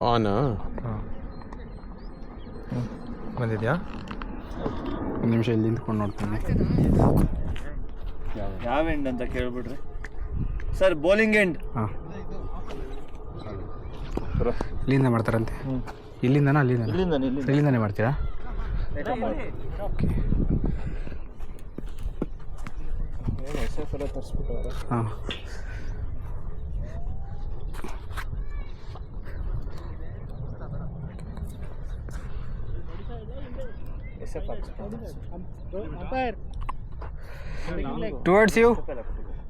ಆನಾ ಬಂದಿದ್ಯಾ? ಒಂದು ನಿಮಿಷ ಇಲ್ಲಿ ನಿಂತ್ಕೊಂಡು ನೋಡ್ತೀನಿ. ಯಾವ ಎಂಡ್ ಅಂತ ಕೇಳ್ಬಿಡ್ರಿ ಸರ್. Bowling end. ಹಾಂ, ಇಲ್ಲಿಂದ ಮಾಡ್ತಾರಂತೆ. ಇಲ್ಲಿಂದನಾ ಇಲ್ಲಿಂದನೇ ಮಾಡ್ತೀರಾ? ಓಕೆ. ಹಾಂ, towards you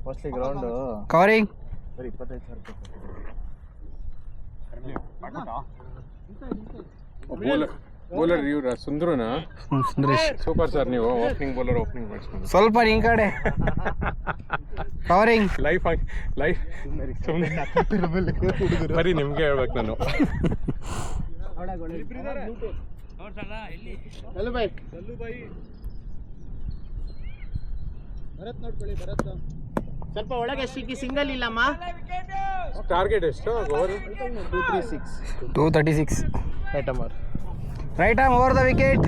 firstly ground covering. ಬರೀ 25,000 ಬೌಲರ್ ಇವ್ರ ಸುಂದ್ರನಾ? Sundaresh super sir. ನೀವು ಓಪನಿಂಗ್ ಬೌಲರ್, ಓಪನಿಂಗ್ ಬ್ಯಾಟ್ಸ್ಮನ್. ಸ್ವಲ್ಪ ಈ ಕಡೆ ಕವರಿಂಗ್. ಲೈಫ್ ಬರೀ ನಿಮ್ಗೆ ಹೇಳ್ಬೇಕು ನಾನು. ಸ್ವಲ್ಪ ಒಳಗೆ ಸಿಂಗಲ್ ಇಲ್ಲಮ್ಮ. ಟಾರ್ಗೆಟ್ ಎಷ್ಟು? 236. Right arm over the wicket.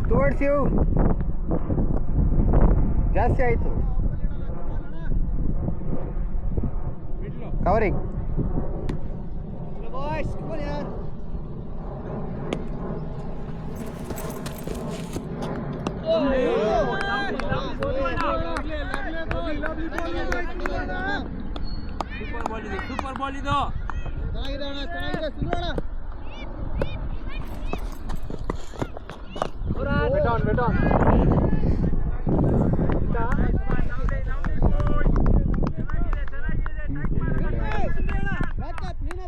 Towards you. ಜಾಸ್ತಿ ಆಯಿತು. ಕವರಿಂಗ್. ಸೂಪರ್ ಬಾಲ್ ಇದು.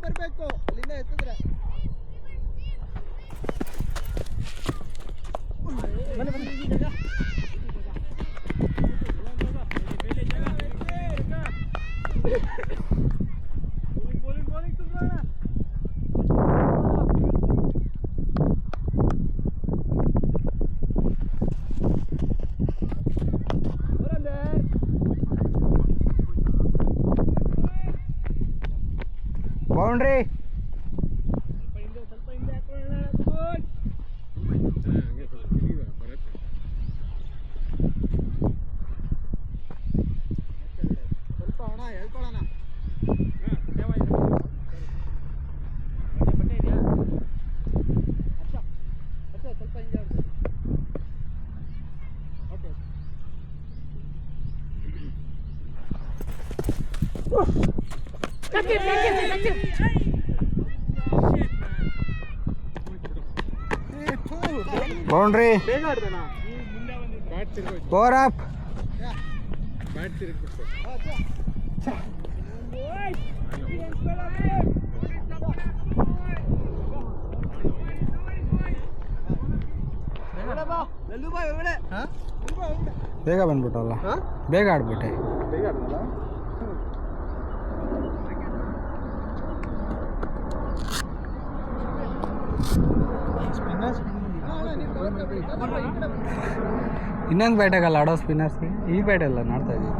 ಬರ್ಬೇಕು ಅಲ್ಲಿಂದ ಎತ್ತಿದ್ರೆ. ಬೌಂಡ್ರಿ. ಬೌಂಡ್ರಿ. Over up. ಬೇಗ ಬಂದ್ಬಿಟ್ಟಲ್ಲ, ಬೇಗ ಆಡ್ಬಿಟ್ಟೆ. ಇನ್ನೊಂದು ಬ್ಯಾಟಾಗಲ್ಲ ಆಡೋ ಸ್ಪಿನ್ನರ್ಸ್ಗೆ. ಈ ಬ್ಯಾಟೆಲ್ಲ ನಾಡ್ತಾ ಇದ್ದೀವಿ.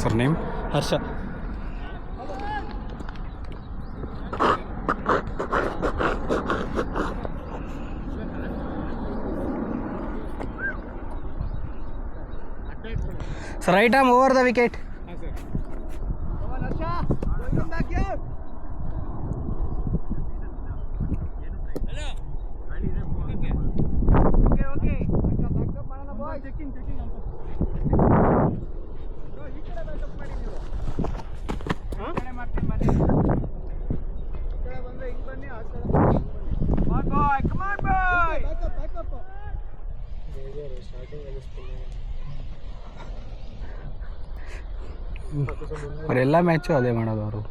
Sir name? Harsha. Sir, right arm over the wicket. ಅವರೆಲ್ಲ ಮ್ಯಾಚು ಅದೇ ಮಾಡೋದು ಅವರು.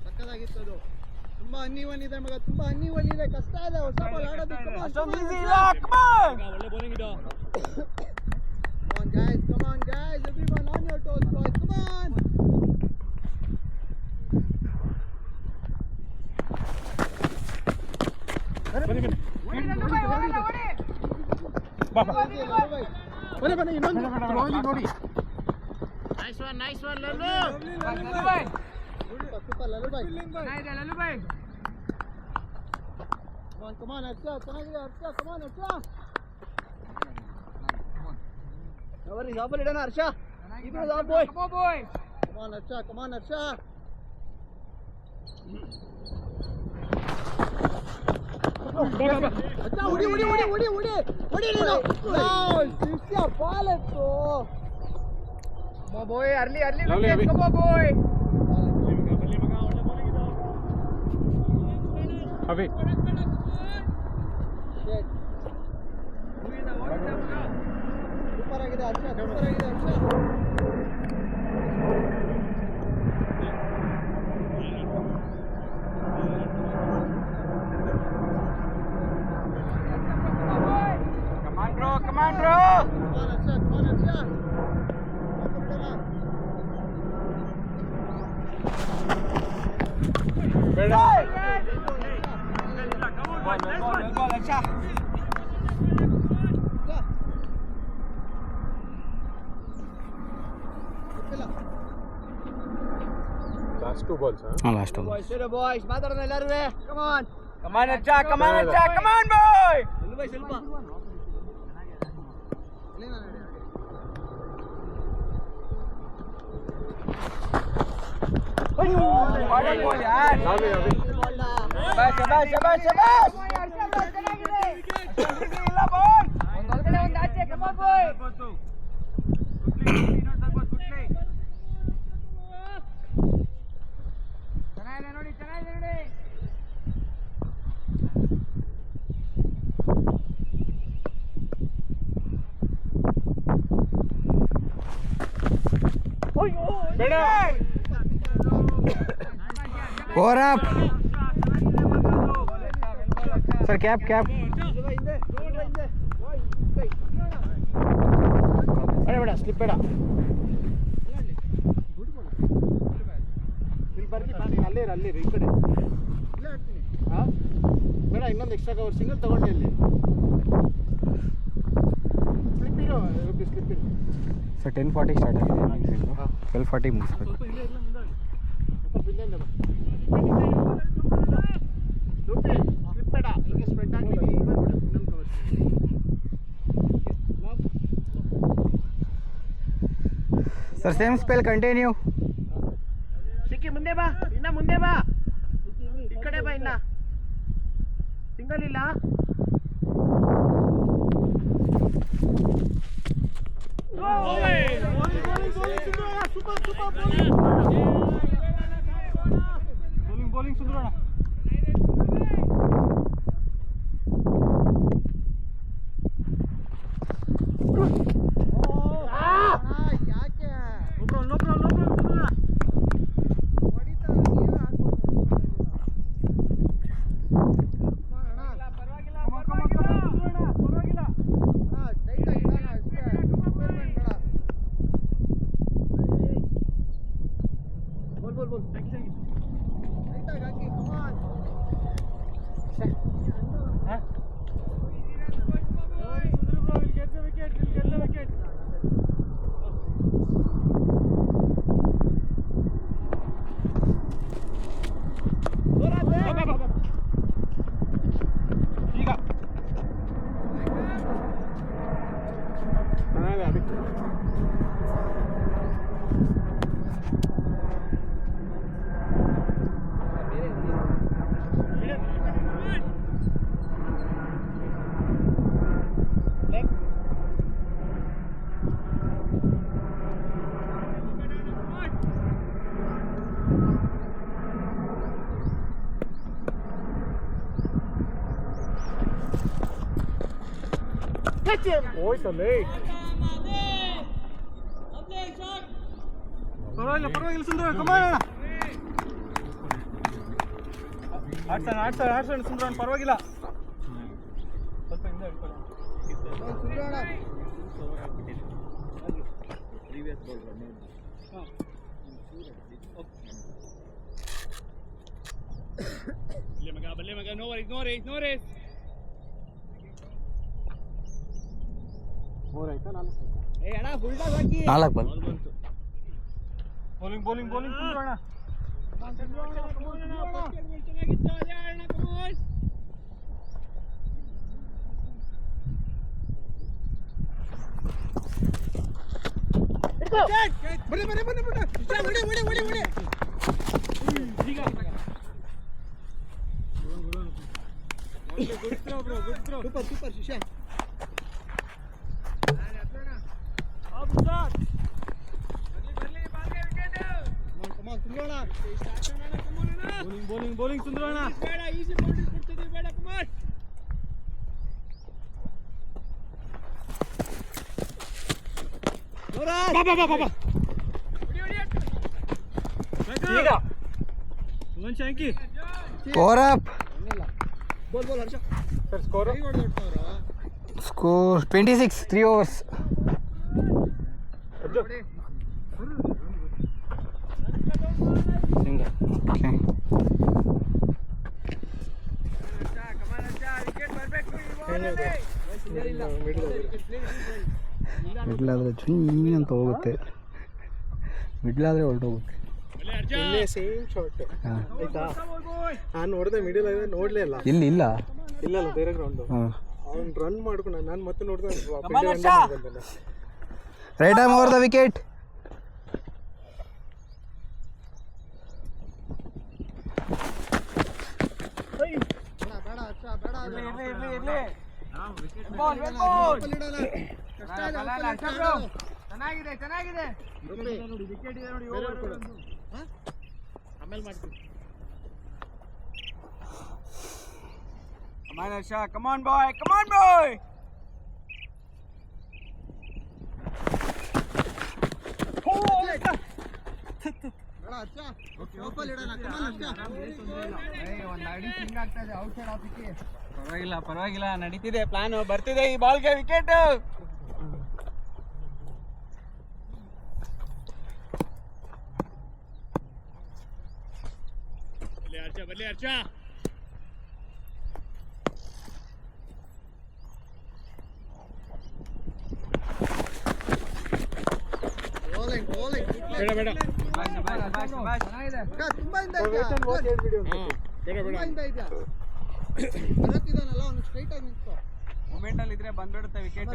ಸಕ್ಕದಾಗಿತ್ತು ಅದು. ತುಂಬಾ ಅನ್ನಿವನ್ ಇದೆ ಮಗ, ತುಂಬಾ ಅನ್ನಿವನ್ ಇದೆ, ಕಷ್ಟ ಇದೆ ಹೊಸ ಬಾಲ್ ಆಡೋದು. Come on guys, everyone on your toes boys, come on. ಬನ್ನಿ ಇನ್ನೊಂದು ನೋಡಿ. Nice one, Lalu. Super Lalu bhai. Come on, Arsha, ಚೆನ್ನಾಗಿದೆ Arsha, come on Arsha. Double idana Arsha. Keep it up boy. Come on Arsha. Acha udi ನೀನು. ಶಿಷ್ಯ ball ಎತ್ತು. Come on boy, early wicket. Come on boy. Abhi super ಆಗಿದೆ Arsha. Come on bro. Come on Arsha. ಬೇಡ. Last 2 balls ಹಾಂ last ಅದು. Boys ಮಾತಾಡೋಣ ಎಲ್ಲರೂ. ಕಮಾನ್ Acha, come on boy. ಸ್ವಲ್ಪ यार. शाबाश. ಬೇಡ. Over up sir. ಕ್ಯಾಪ್ ಬೇಡ ಸ್ಲಿಪ್ ಬೇಡ. ಇಲ್ಲಿ ಬರ್ಲಿ ಅಲ್ಲೇ ಈ ಕಡೆ ಇಲ್ಲೇ ಆಡ್ತೀನಿ. ಹಾಂ ಬೇಡ, ಇನ್ನೊಂದು ಎಕ್ಸ್ಟ್ರಾ ಕವರ್ ಸಿಂಗಲ್ ತಗೊಂಡೆ ಇಲ್ಲಿ. ಸ್ಲಿಪ್ ಇರೋ ಸರ್ 10:40 ಸ್ಟಾರ್ಟ್ ಆಗಿದೆ. 12:40 ಮುಗಿಸ್ಬೇಕು. ಸ್ಲಿಪ್ ಬೇಡ, ಹಿಂಗೆ ಸ್ಪ್ರೆಡ್ ಆಗಿ ಇನ್ನೊಂದು cover. Sir same spell continue. ಸಿಕ್ಕಿ ಮುಂದೆ ಬಾ, ಇನ್ನ ಮುಂದೆ ಬಾ, ಈ ಕಡೆ ಬಾ. ಇನ್ನ ಸಿಂಗಲ್ ಇಲ್ಲ. ಬೌಲಿಂಗ್ ಸುಂದರಣ್ಣ. ಯಾಕೆ ಹೋಯ್ತಲ್ಲೇ. ಪರವಾಗಿಲ್ಲ ಸುಂದರ ಕಮಾನ್ ಆಡ್ಸೋಣ ಸುಂದರ ಪರವಾಗಿಲ್ಲ ಸ್ವಲ್ಪ ಹಿಂದೆ ಬಲ್ಲೆ ಮಗ ನೋ ವರೀಸ್ ಏ ಅಣ್ಣ ಫುಲ್ ಟಾಸ್ ಹಾಕಿ 4 ಬಾಲ್ ಬೌಲಿಂಗ್ ಕುಂದ್ರೋಣ ಸೂಪರ್ ಶಿಷ್ಯ ಬೌಲಿಂಗ್ ಸುಂದರೋಣ score up bowl Harsha sir score score 26 3 overs. Okay ಮಿಡ್ಲಾದರೆ ಚುನ್ನಿ ಅಂತ ಹೋಗುತ್ತೆ, ಮಿಡ್ಲಾದರೆ ಹೊರಟೋಗುತ್ತೆ. ಸೇಮ್ ಶಾಟ್ ಹಾಂ ಆಯ್ತಾ ನಾನು ನೋಡಿದೆ ಮಿಡಲ್ ನೋಡ್ಲೇ ಇಲ್ಲ ಇಲ್ಲಿ ಇಲ್ಲ ಇಲ್ಲ ಬೇರೆ ಗ್ರೌಂಡ್ ಹಾಂ ಅವ್ನು ರನ್ ಮಾಡ್ಕೊಂಡು ನಾನು ಮತ್ತೆ ನೋಡಿದೆ right arm over the wicket. ಚೆನ್ನಾಗಿದೆ ವಿಕೆಟ್ ಇದೆ ನೋಡಿ ಆಮೇಲೆ ಮಾಡ್ತೀನಿ. Come on boy ಪರವಾಗಿಲ್ಲ ನಡೀತಿದೆ ಪ್ಲಾನ್ ಬರ್ತಿದೆ ಈ ಬಾಲ್ಗೆ ವಿಕೆಟ್. ಬರ್ಲಿ ಹರ್ಷ ಬೇಡ ಮೂಮೆಂಟ್ ಅಲ್ಲಿ ಇದ್ರೆ ಬಂದ್ಬಿಡುತ್ತೆ ವಿಕೆಟ್.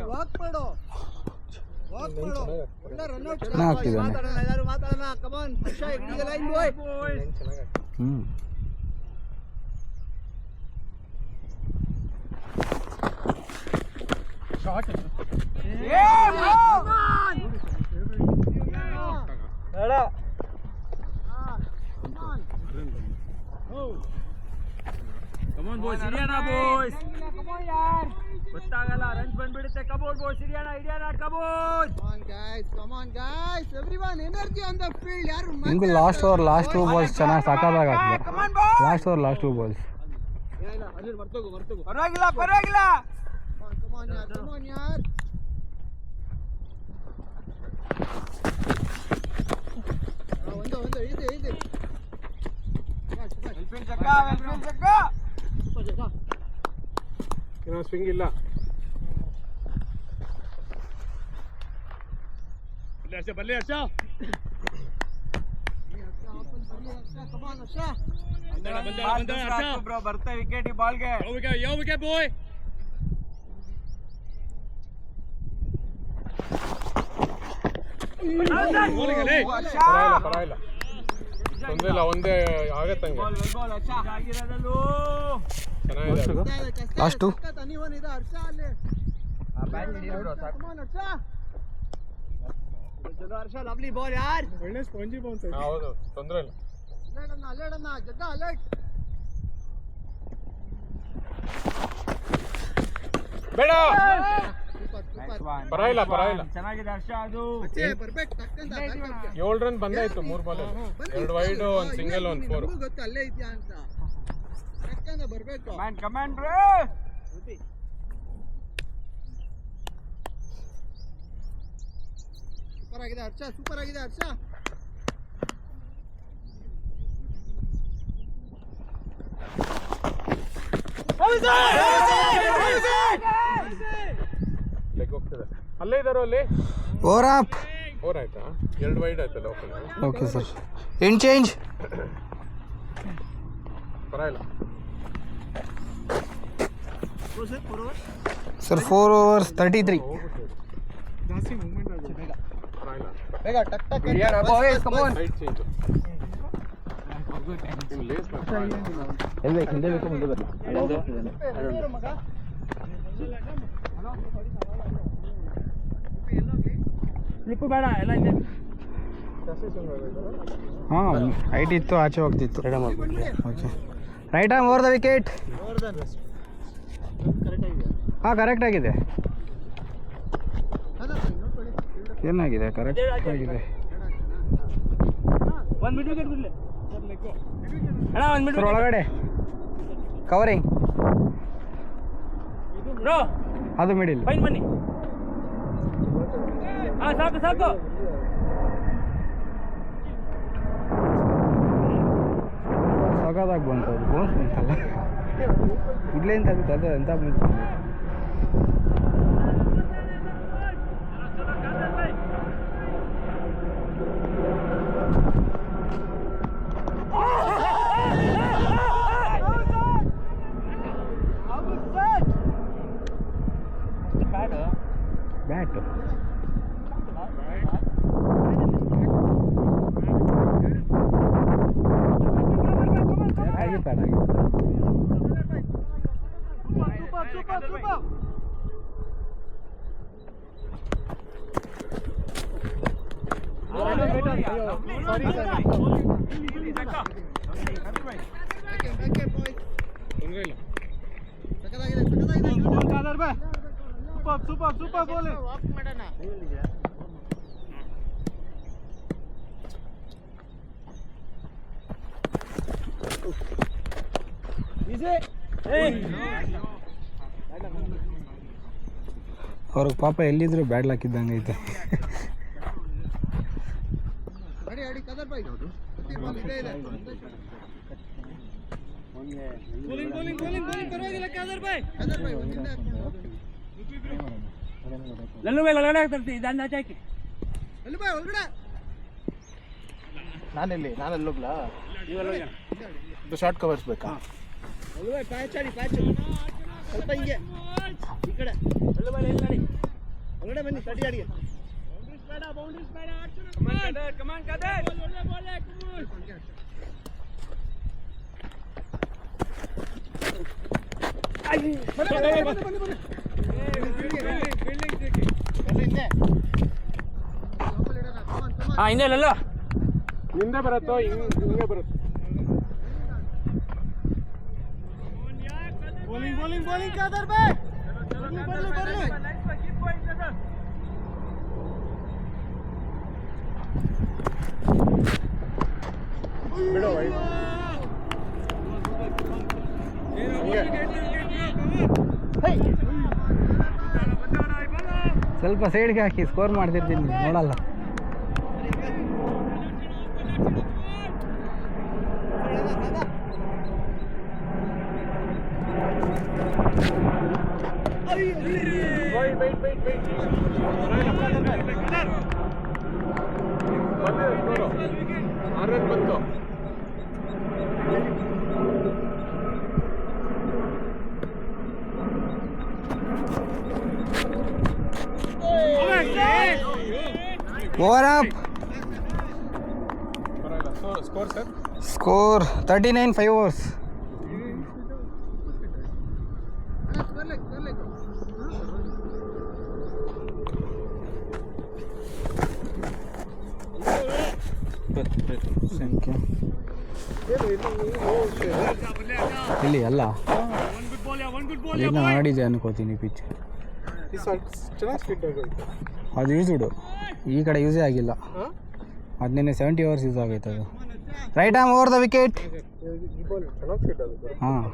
ಕಮಾನ್ ಬಾಯ್ಸ್ ಹಿಡಿಯೋಣ ಬಾಯ್ಸ್ ಗೊತ್ತಾಗಲ್ಲ ರನ್ಸ್ ಬಂದ್ಬಿಡುತ್ತೆ. ಕಬೋರ್ಡ್ ಬಾಯ್ಸ್ ಹಿಡಿಯೋಣ ಕಬೋರ್ಡ್. Come on guys everyone energy on the field. ಯಾರು ನಿಮ್ಗೆ ಲಾಸ್ಟ್ ಓವರ್ ಲಾಸ್ಟ್ 2 ಬಾಲ್ಸ್ ಚೆನ್ನಾಗಿ ಸಾಕಾಗತ್ತೆ. ಲಾಸ್ಟ್ ಓವರ್ ಲಾಸ್ಟ್ 2 ಬಾಲ್ಸ್ ಇಲ್ಲ ಅಲ್ಲಿ ಮರ್ತೋಗು ಪರವಾಗಿಲ್ಲ come on ಯಾರ್ ಒಂದು ಇದೆ ವೆಲ್ಫೀಲ್ಡ್ ಜಗ್ಗ ಏನೋ ಸ್ವಿಂಗ್ ಇಲ್ಲ. ಬಲ್ಲೆ ಹರ್ಷ ಬ್ರೋ ಬರ್ತಾ ವಿಕೆಟ್ ಈ ಬಾಲ್ಗೆ. ಯಾವ ವಿಕೆಟ್ ಬಾಯ್. ಪರವಾಗಿಲ್ಲ ತೊಂದ್ರೆ ಇಲ್ಲ, ಒಂದೇ ಆಗತ್ತಂಗೆ. ಚೆನ್ನಾಗಿದೆ ಲಾಸ್ಟ್ 2 ಹರ್ಷ ಲವ್ಲಿ ಬಾಲ್ ಯಾರ್ ಒಳ್ಳೆ ಸ್ಪಾಂಜಿ ಬೌನ್ಸ್. ಹೌದು ತೊಂದ್ರೆ ಇಲ್ಲ. ಅಲ್ಲೇಡಣ್ಣ ಜಗ್ಗ ಅಲರ್ಟ್. ಬೇಡ ಪರವಾಗಿಲ್ಲ ಪರವಾಗಿಲ್ಲ. ಚೆನ್ನಾಗಿದೆ ಹರ್ಷ ಅದು. 7 ರನ್ ಬಂದಾಯ್ತು 3 ಬಾಲ್ 2 ವೈಡ್ 1 ಸಿಂಗಲ್ 1 4. ಗೊತ್ತು ಅಲ್ಲೇ ಇದೆಯಾ ಅಂತ ಕರೆಕ್ಟ್ ಬರ್ಬೇಕು. ಕಮಾಂಡ್ರೆ ಸೂಪರ್ ಆಗಿದೆ ಹರ್ಷ, ಸೂಪರ್ ಆಗಿದೆ ಹರ್ಷ. ಲೆಗ್ ಹೋಗ್ತದೆ. ಅಲ್ಲೇ ಇದಾರೋ ಅಲ್ಲಿ. Over up. 4 ಆಯ್ತಾ? 2 ವೈಡ್ ಆಯ್ತಲ್ಲ open. Okay sir. End change. ಪರವಾಗಿಲ್ಲ ಸರ್ 4 overs 33. ಜಾಸ್ತಿ ಮೂವ್ಮೆಂಟ್ ಆಗುತ್ತೆ. ಪರವಾಗಿಲ್ಲ. ಬೇಗ ಟಕ್ ಟಕ್ ಸೈಡ್ ಚೇಂಜ್. ಹಿಂದೆ ಬೇಕು ಮುಂದೆ ಬರಲ್ಲ. ಸ್ಲಿಪ್ಪು ಬೇಡ ಎಲ್ಲ ಇದೆ. ಹಾಂ ಹೈಟ್ ಇತ್ತು ಆಚೆ ಹೋಗ್ತಿತ್ತು. Okay right arm over the wicket. ಹಾಂ ಕರೆಕ್ಟ್ ಆಗಿದೆ. ಏನಾಗಿದೆ ಕರೆಕ್ಟ್ ಆಗಿದೆ. ಒಂದು ಮಿಡ್ ವಿಕೆಟ್ ಬಿಡಲಿ ಅಣ್ಣ, ಒಂದು ಮಿಡ್ ಸರ್ ಒಳಗಡೆ ಕವರಿಂಗ್ ಬ್ರೋ, ಅದು ಮಿಡಿಲ್. ಫೈನ್ ಬನ್ನಿ. ಹಾಂ ಸಾಕು ಸಾಕು. ಸಗದಾಗಿ ಬಂತು ಅದು ಬೋನ್ಸ್ ಬಂತಲ್ಲ. ಇಡ್ಲಿಂದ ಅದು ಎಂತ ಬಂತು. ಬ್ಯಾಟು ಪ್ಯಾಡ್ ಆಗಿ. ತೊಂದರೆ ಇಲ್ಲ. ಸಖತ್ತಾಗಿದೆ, ಸಖತ್ತಾಗಿದೆ. Super ball. ವಾಕ್ ಮಾಡೋಣ. ಅವ್ರಿಗೆ ಪಾಪ ಎಲ್ಲಿದ್ರು ಬ್ಯಾಡ್ ಹಾಕಿದ್ದಂಗೆ ಐತೆ. ಅಡಿ ಅಡಿ ಕದರ್ ಬಾಯ್ ಇದೆ ಇದೆ. ಬೌಲಿಂಗ್ ಪರವಾಗಿಲ್ಲ ಕದರ್ ಬಾಯ್. ಕದರ್ ಬಾಯ್ ಒಂದಿಂದ ಲಲ್ಲು ಬಾಯ್ ಒಳಗಡೆ ಆಗ್ತಾರೆ. ಇದನ್ನ ಆಚೆ ಹಾಕಿ. ಅಲ್ಲಿ ಬಾಯ್ ಒಳಗಡೆ. ನಾನೆಲ್ಲಿ ಹೋಗ್ಲಾ? ಇದು ಶಾರ್ಟ್ ಕವರ್ಸ್ ಬೇಕಾ? ಅಲ್ಲಿ ಬಾಯ್ ಪ್ಯಾಚ್ ಆಡಿ ಪ್ಯಾಚ್ ಸ್ವಲ್ಪ ಹಿಂಗೆ ಈ ಕಡೆ. ಲಲ್ಲು ಬಾಯ್ ಎಲ್ಲಿ ನಡಿ. ಒಳಗಡೆ ಬನ್ನಿ ತಡಿ ಅಡಿ. ಕಮಾನ್ ಕದರ್. ಹಿಂದೆ ಲಲ್ಲು ಹಿಂದೆ ಬರುತ್ತೋ ಹಿಂಗೆ ಬರುತ್ತೆ. Bowling ಕದರ್ boy. ಬರ್ಲಿ ಬಿಡು ವೈಡ್. ಸ್ವಲ್ಪ ಸೈಡ್ಗೆ ಹಾಕಿ ಸ್ಕೋರ್ ಮಾಡ್ತಿರ್ತೀನಿ ನೋಡಲ್ಲ. ಬಂತು. Over up. Score sir? Score 39 5 overs. ಸಂಖ್ಯೆ ಇಲ್ಲಿ ಅಲ್ಲ ಏನೋ ಆಡಿದೆ ಅನ್ಕೋತೀನಿ ಪಿಚ್. ಚೆನ್ನಾಗಿ ಸ್ಪೀಡ್ ಆಗೋಯ್ತು. ಅದು ಯೂಸ್ಡು, ಈ ಕಡೆ ಯೂಸೇ ಆಗಿಲ್ಲ. ಅದು ನಿನ್ನೆ 70 hours ಯೂಸ್ ಆಗೈತೆ ಅದು. Right arm over the wicket. ಈ ಬಾಲ್ ಚೆನ್ನಾಗಿ ಸ್ಪೀಡ್ ಆಗುತ್ತೆ. ಹಾಂ,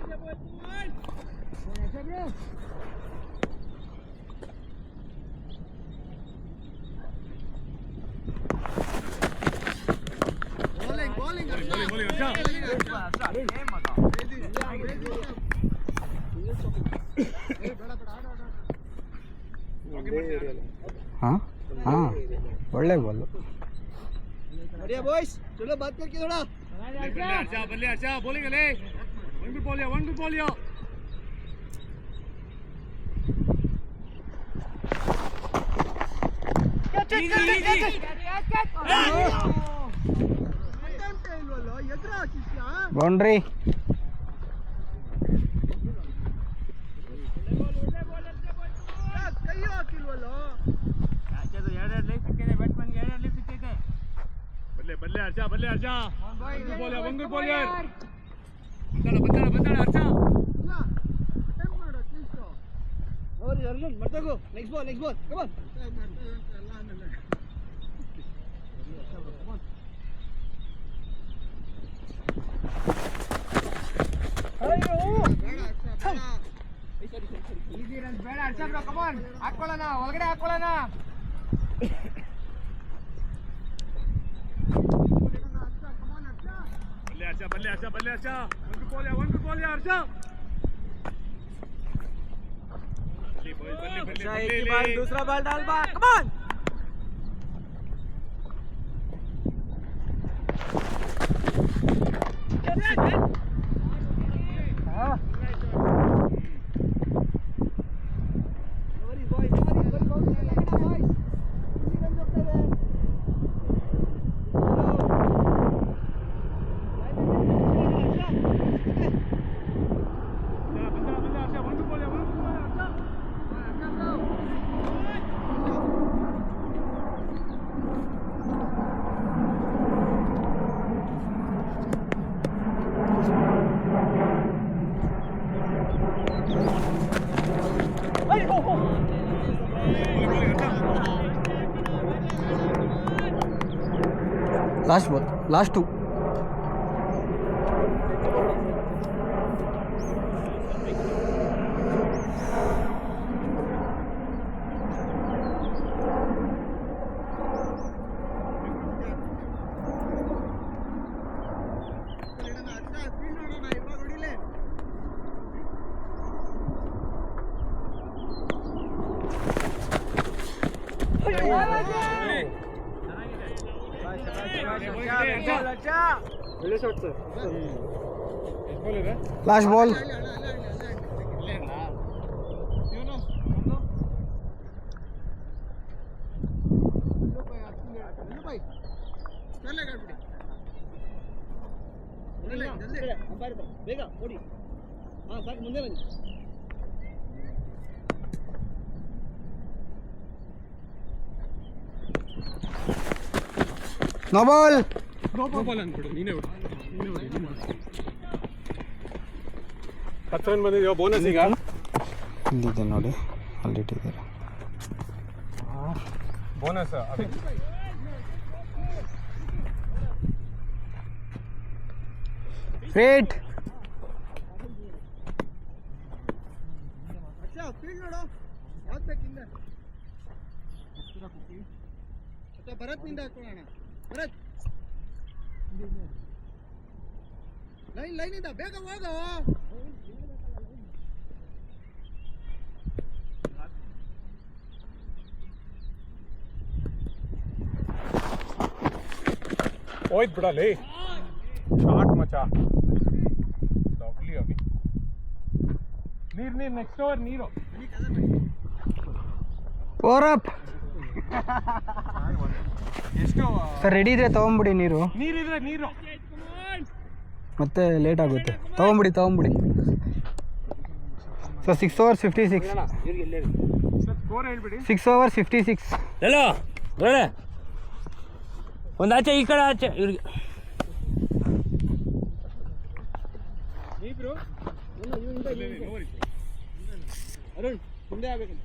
ಹಾಂ ಹಾಂ, ಒಳ್ಳೆ ಬಾಲು. बढ़िया बॉयज, चलो बात करके थोड़ा. बल्ले अच्छा बॉलिंग ले. वन गुड बॉल या. ಬೌಂಡ್ರಿ. बल्ले अच्छा वन गुड बॉल यार. बंदा अच्छा. और अर्जुन मत go. Next ball come on. Easy runs ಬೇಡ ಅರ್ಚ ಬ್ರೋ. ಕಮ್ ಆನ್, ಹಾಕೊಳ್ಳೋಣ ಒಳಗಡೆ ಹಾಕೊಳ್ಳೋಣ. बल्ले अच्छा. वन गुड बॉल यार अच्छा. बल्ले दूसरा बॉल डाल बा. Come on. Last ball, last. Last ball. ಬೇಗ ಓಡಿ. ಹಾಂ ಸಾಕು, ಮುಂದೆ ಬನ್ನಿ. No ball. ಅಂದ್ಬಿಡು, ನೀನೇ ಹೊಡಿ. 10 ರನ್ ಬಂದಿದೆಯೋ ಬೋನಸ್ ಈಗ. ಇಲ್ಲಿದೆ ನೋಡಿ, ಅಲ್ಲಿಟ್ಟಿದ್ದಾರೆ ಬೋನಸ್. ರೇಟ್. ಫೀಲ್ಡ್ ನೋಡು, ಯಾವ್ದು ಬೇಕಿಂದ. ಭರತ್ ನಿಂದ ಹಾಕೊಳ್ಳೋಣ. ಭರತ್ ಲೈನ್ ಇಂದ ಬೇಗ ಹೋಗೋ. ಹೋಯ್ತು ಬಿಡಲಿ. ಶಾರ್ಟ್ ಮಚ. ಲವ್ಲಿ ಅವಿ. ನೀರು ನೆಕ್ಸ್ಟ್ ಓವರ್ ನೀರು. Over up. ಎಷ್ಟು ಸರ್ ರೆಡಿ ಇದ್ರೆ ತೊಗೊಂಬಿಡಿ ನೀರು. ನೀರಿದ್ರೆ ನೀರು ಮತ್ತೆ ಲೇಟ್ ಆಗುತ್ತೆ. ತೊಗೊಂಬಿಡಿ ಸರ್. 6 overs 56. ಸ್ಕೋರ್ ಹೇಳ್ಬಿಡಿ. 6 overs 56. ಎಲ್ಲೋ ಒಳ್ಳೆ ಒಂದು ಆಚೆ ಈ ಕಡೆ ಆಚೆ ಇವ್ರಿಗೆ. ಅರುಣ್ ಮುಂದೆ ಆಗ್ಬೇಕಂತ.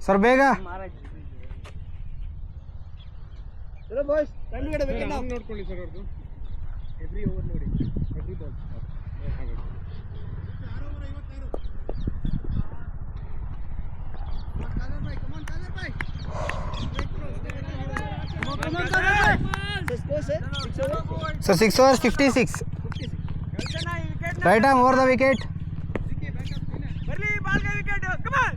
ಸರ್ ಬೇಗ. चलो बॉयज टाइम कड़े विकेट ना ನೋಡ್ಕೊಳ್ಳಿ ಸರ್ ಅವ್ರದ್ದು. एवरी ओवर ನೋಡಿ every ball sir 6 overs 56. Right arm over the wicket. ಬರ್ಲಿ ಬಾಲ್ಗೆ ವಿಕೆಟ್ ಕಮ್ ಆನ್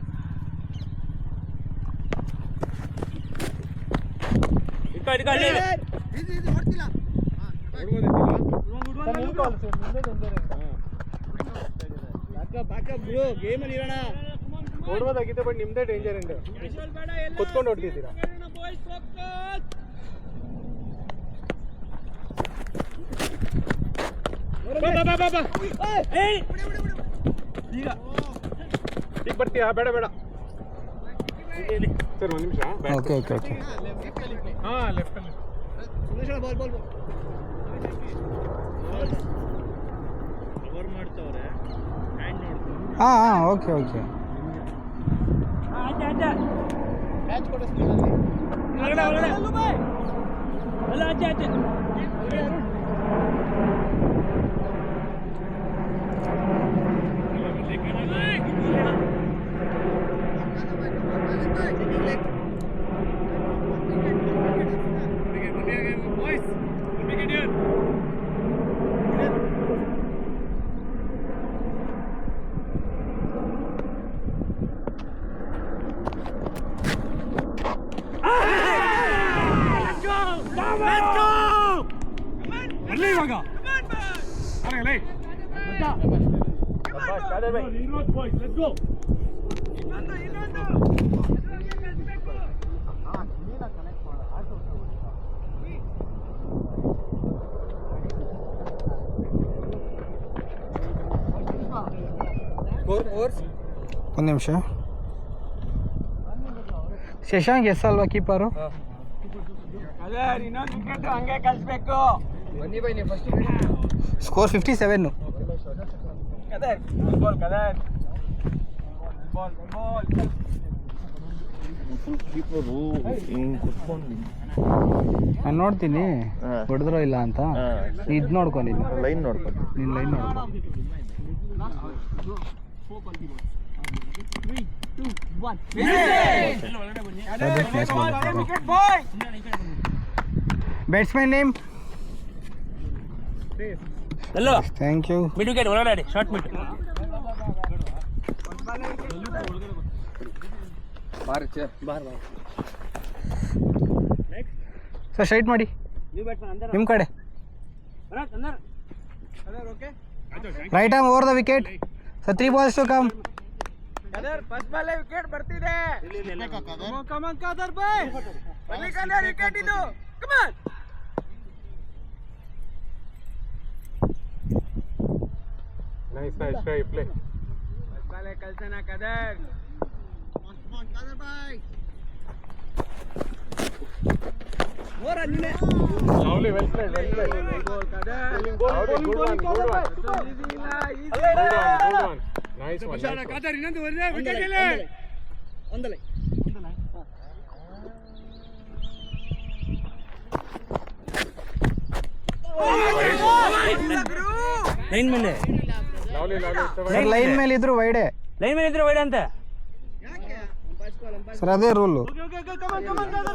ಇಟ್ಕೋ ಇದು ಹೊಡ್ತಿಲ್ಲ ಬ್ಯಾಕಪ್ ಬ್ರೋ ಗೇಮ್ ಅಲ್ಲಿ ಇರೋಣ. ಓಡ್ಬೋದಾಗಿತ್ತು ಬಟ್ ನಿಮ್ದೇ ಡೇಂಜರ್ ಇದೆ. ಕುತ್ಕೊಂಡು ಹೊಡ್ತಿದ್ದೀರಾ. ಈಗ ಈಗ ಬರ್ತೀಯಾ? ಬೇಡ ಬೇಡ ಸರ್, ಒಂದು ನಿಮಿಷ. Okay okay okay. ಹಾಂ, ಲೆಫ್ಟಲ್ಲಿ. ಸುರೇಶ್ ಬಾಲ್ ಬಾಲ್ ಕವರ್ ಮಾಡ್ತವ್ರೆ, ಹ್ಯಾಂಡ್ ನೋಡ್ತಾರೆ. ಹಾಂ ಹಾಂ ಓಕೆ ಓಕೆ. ಮ್ಯಾಚ್ ಕೊಡಿಸ್ತೀನಿ ಒಳಗಡೆ ಅಲ್ಲ ಆಚೆ ಬರ್ಲಿ ಇವಾಗ. ಒಂದು ನಿಮಿಷ. ಶಶಾಂಕ್ ಎಸ್ ಅಲ್ವಾ ಕೀಪರು? ಇನ್ನೊಂದು ವಿಕೆಟ್ ಹಂಗೆ ಕಳಿಸ್ಬೇಕು. ಬನ್ನಿ ಬೈ ನೀವು first score 57. Kadar ball Kadar ball ball ನಾನು ನೋಡ್ತೀನಿ ಹೊಡೆದ್ರೋ ಇಲ್ಲ ಅಂತ. ಇದು ನೋಡ್ಕೊಂಡಿದ್ದೀನಿ. ಲೈನ್ ನೋಡ್ಕೊಂಡು ನೀನು ಲೈನ್ ನೋಡ್ಕೊ. Wicket boy. Batsman name? ಎಲ್ಲೋ ಥ್ಯಾಂಕ್ ಯು. ಮಿಡ್ ವಿಕೆಟ್ ಒಳಗಡೆ ಶಾರ್ಟ್ ಮಿಡ್. ಸರ್ ಸ್ಟ್ರೈಟ್ ಮಾಡಿ ನಿಮ್ಮ ಕಡೆ. Right arm over the wicket. Sir 3 balls to come. Kadar first ball wicket ಬರ್ತಿದೆ. Come on Kadar boy. ಬರ್ಲಿ ಕದರ್ ವಿಕೆಟ್ ಇದು. Come on nice nice try play. First ball ಕಲ್ಸನ Kadar. Kadar boy ಮೋರ ನಿನ್ನೆ lovely, well played, well played. ಗೋಲ್ Kadar. Good one, good one, good one. Nice one. ಕಾದರ್ ಇನ್ನೊಂದು wicket ಇಲ್ಲ. ಒಂದಲೈ line ಮೇಲೆ ಲವ್ಲಿ ಲವ್ಲಿ. ಸರ್ ಲೈನ್ ಮೇಲೆ ಇದ್ರು ವೈಡೆ. ಲೈನ್ ಮೇಲೆ ಇದ್ರೆ ವೈಡ್ ಅಂತ. ಸರ್ ಅದೇ ರೂಲು.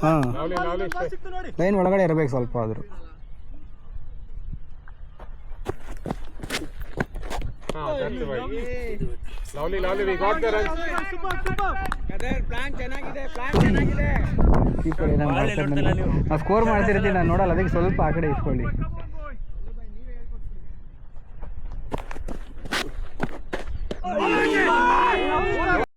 ಹಾಂ, ಲವ್ಲಿ ಲವ್ಲಿ. ಲೈನ್ ಒಳಗಡೆ ಇರಬೇಕು ಸ್ವಲ್ಪ ಆದರೂ. ಹಾಂ, that's right. Lovely lovely, we got the run. Kadar plan ಚೆನ್ನಾಗಿದೆ, ಪ್ಲಾನ್ ಚೆನ್ನಾಗಿದೆ. ಕೀಪರ್ ಏನೋ ಮಾಡ್ತಾರೆ. ನಾವು ಸ್ಕೋರ್ ಮಾಡ್ತಿರ್ತೀನಿ, ನಾನು ನೋಡಲ್ಲ. ಅದಕ್ಕೆ ಸ್ವಲ್ಪ ಆ ಕಡೆ ಇಸ್ಕೊಳ್ಳಿ.